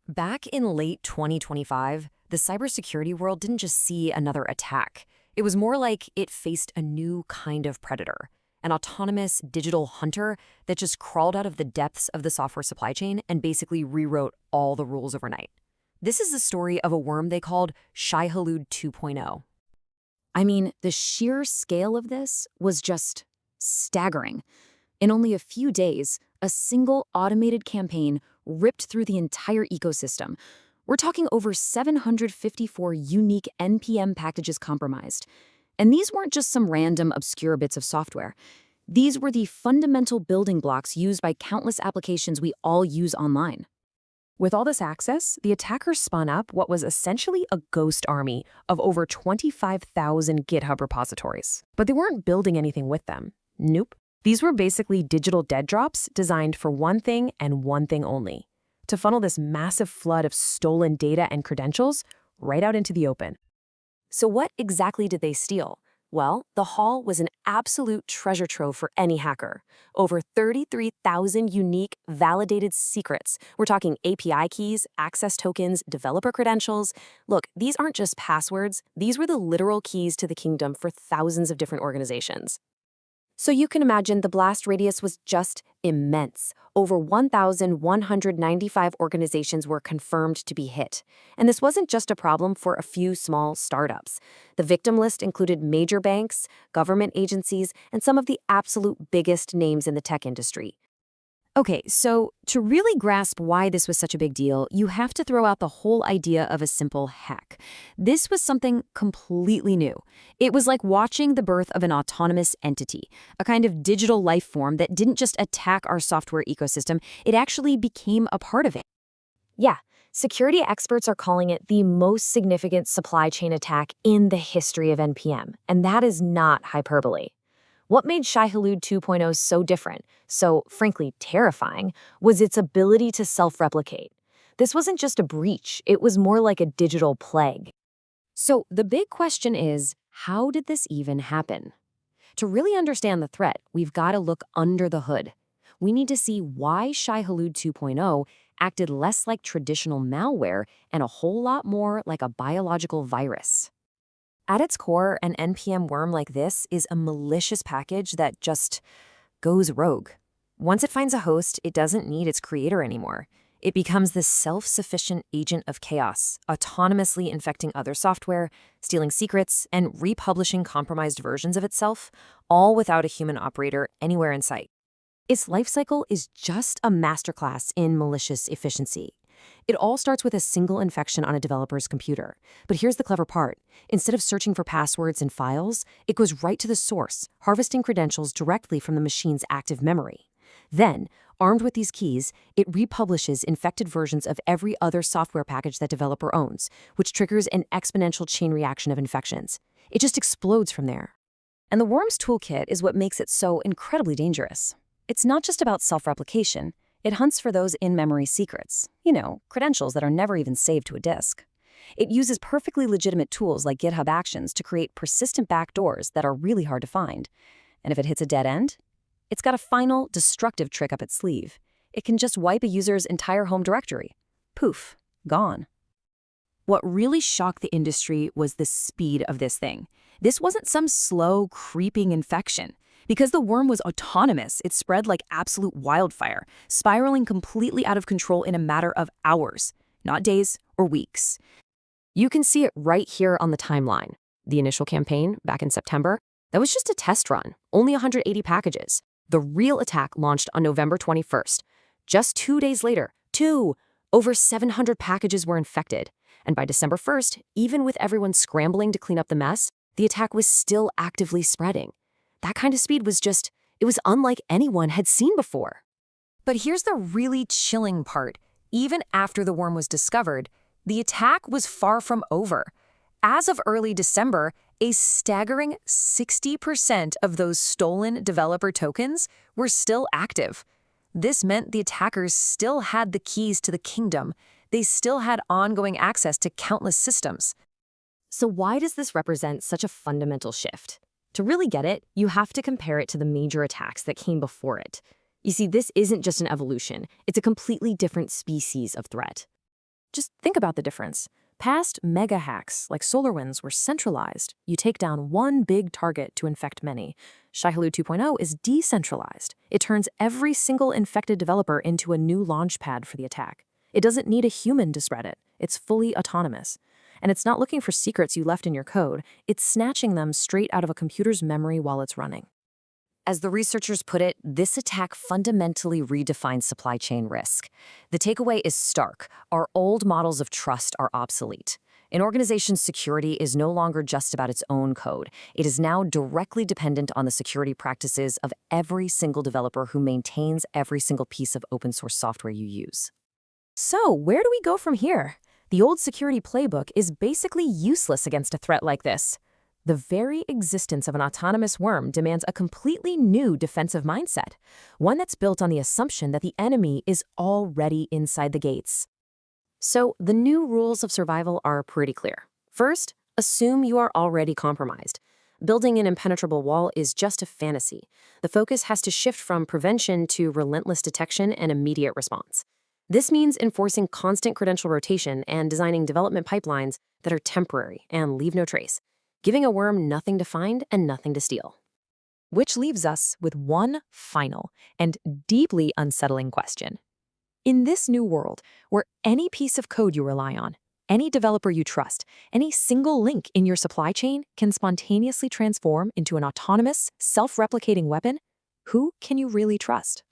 Back in late 2025, the cybersecurity world didn't just see another attack. It was more like it faced a new kind of predator, an autonomous digital hunter that just crawled out of the depths of the software supply chain and basically rewrote all the rules overnight. This is the story of a worm they called Shai-Hulud 2.0. I mean, the sheer scale of this was just staggering. In only a few days, a single automated campaign ripped through the entire ecosystem. We're talking over 754 unique NPM packages compromised. And these weren't just some random obscure bits of software. These were the fundamental building blocks used by countless applications we all use online. With all this access, the attackers spun up what was essentially a ghost army of over 25,000 GitHub repositories. But they weren't building anything with them. Nope. These were basically digital dead drops designed for one thing and one thing only: to funnel this massive flood of stolen data and credentials right out into the open. So what exactly did they steal? Well, the haul was an absolute treasure trove for any hacker. Over 33,000 unique, validated secrets. We're talking API keys, access tokens, developer credentials. Look, these aren't just passwords. These were the literal keys to the kingdom for thousands of different organizations. So you can imagine the blast radius was just immense. Over 1,195 organizations were confirmed to be hit. And this wasn't just a problem for a few small startups. The victim list included major banks, government agencies, and some of the absolute biggest names in the tech industry. Okay, so to really grasp why this was such a big deal, you have to throw out the whole idea of a simple hack. This was something completely new. It was like watching the birth of an autonomous entity, a kind of digital life form that didn't just attack our software ecosystem, it actually became a part of it. Yeah, security experts are calling it the most significant supply chain attack in the history of NPM, and that is not hyperbole. What made Shai-Hulud 2.0 so different, so frankly terrifying, was its ability to self-replicate. This wasn't just a breach, it was more like a digital plague. So the big question is, how did this even happen? To really understand the threat, we've got to look under the hood. We need to see why Shai-Hulud 2.0 acted less like traditional malware and a whole lot more like a biological virus. At its core, an NPM worm like this is a malicious package that just goes rogue. Once it finds a host, it doesn't need its creator anymore. It becomes this self-sufficient agent of chaos, autonomously infecting other software, stealing secrets, and republishing compromised versions of itself, all without a human operator anywhere in sight. Its lifecycle is just a masterclass in malicious efficiency. It all starts with a single infection on a developer's computer. But here's the clever part. Instead of searching for passwords and files, it goes right to the source, harvesting credentials directly from the machine's active memory. Then, armed with these keys, it republishes infected versions of every other software package that developer owns, which triggers an exponential chain reaction of infections. It just explodes from there. And the worm's toolkit is what makes it so incredibly dangerous. It's not just about self-replication. It hunts for those in-memory secrets, credentials that are never even saved to a disk. It uses perfectly legitimate tools like GitHub Actions to create persistent backdoors that are really hard to find. And if it hits a dead end, it's got a final, destructive trick up its sleeve. It can just wipe a user's entire home directory. Poof, gone. What really shocked the industry was the speed of this thing. This wasn't some slow, creeping infection. Because the worm was autonomous, it spread like absolute wildfire, spiraling completely out of control in a matter of hours, not days or weeks. You can see it right here on the timeline. The initial campaign, back in September, that was just a test run, only 180 packages. The real attack launched on November 21st. Just 2 days later, over 700 packages were infected. And by December 1st, even with everyone scrambling to clean up the mess, the attack was still actively spreading. That kind of speed was it was unlike anyone had seen before. But here's the really chilling part. Even after the worm was discovered, the attack was far from over. As of early December, a staggering 60% of those stolen developer tokens were still active. This meant the attackers still had the keys to the kingdom. They still had ongoing access to countless systems. So why does this represent such a fundamental shift? To really get it, you have to compare it to the major attacks that came before it. You see, this isn't just an evolution. It's a completely different species of threat. Just think about the difference. Past mega hacks like SolarWinds were centralized. You take down one big target to infect many. Shai-Hulud 2.0 is decentralized. It turns every single infected developer into a new launchpad for the attack. It doesn't need a human to spread it. It's fully autonomous. And it's not looking for secrets you left in your code. It's snatching them straight out of a computer's memory while it's running. As the researchers put it, this attack fundamentally redefines supply chain risk. The takeaway is stark. Our old models of trust are obsolete. An organization's security is no longer just about its own code. It is now directly dependent on the security practices of every single developer who maintains every single piece of open source software you use. So, where do we go from here? The old security playbook is basically useless against a threat like this. The very existence of an autonomous worm demands a completely new defensive mindset, one that's built on the assumption that the enemy is already inside the gates. So, the new rules of survival are pretty clear. First, assume you are already compromised. Building an impenetrable wall is just a fantasy. The focus has to shift from prevention to relentless detection and immediate response. This means enforcing constant credential rotation and designing development pipelines that are temporary and leave no trace, giving a worm nothing to find and nothing to steal. Which leaves us with one final and deeply unsettling question. In this new world, where any piece of code you rely on, any developer you trust, any single link in your supply chain can spontaneously transform into an autonomous, self-replicating weapon, who can you really trust?